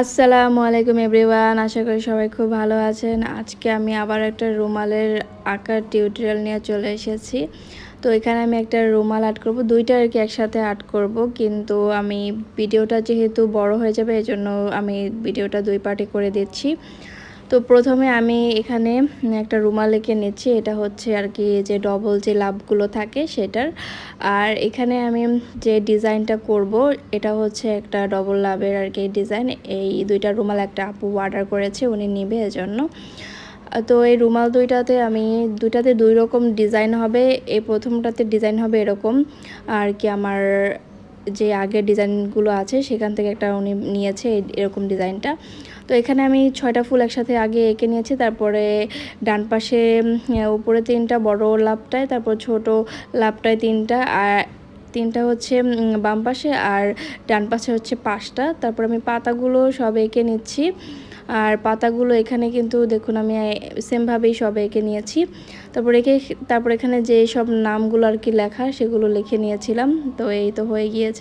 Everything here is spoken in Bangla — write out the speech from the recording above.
আসসালামু আলাইকুম এভরিওয়ান, আশা করি সবাই খুব ভালো আছেন। আজকে আমি আবার একটা রুমালের আঁকার টিউটোরিয়াল নিয়ে চলে এসেছি। তো এখানে আমি একটা রুমাল আর্ট করব, দুইটা আর কি একসাথে আর্ট করব, কিন্তু আমি ভিডিওটা যেহেতু বড় হয়ে যাবে এজন্য আমি ভিডিওটা দুই পার্টে করে দিচ্ছি। তো প্রথমে আমি এখানে একটা রুমাল এঁকে নিচ্ছি, এটা হচ্ছে আর কি যে ডবল যে লাভগুলো থাকে সেটার। আর এখানে আমি যে ডিজাইনটা করব এটা হচ্ছে একটা ডবল লাভের আর কি ডিজাইন। এই দুইটা রুমাল একটা আপু অর্ডার করেছে, উনি নেবে এজন্য। তো এই রুমাল দুইটাতে দুই রকম ডিজাইন হবে। এই প্রথমটাতে ডিজাইন হবে এরকম আর কি, আমার যে আগের ডিজাইনগুলো আছে সেখান থেকে একটা উনি নিয়েছে এরকম ডিজাইনটা। তো এখানে আমি 6টা ফুল একসাথে আগে এঁকে নিয়েছি, তারপরে ডান পাশে উপরে 3টা বড় লাভটায়, তারপর ছোট লাভটায় 3টা, আর 3টা হচ্ছে বাম পাশে, আর ডান পাশে হচ্ছে 5টা। তারপর আমি পাতাগুলো সব এঁকে নিচ্ছি। আর পাতাগুলো এখানে কিন্তু দেখুন আমি সেমভাবেই সব এঁকে নিয়েছি। তারপর এখানে যে সব নামগুলো আর কি লেখা সেগুলো লিখে নিয়েছিলাম। তো এই তো হয়ে গিয়েছে।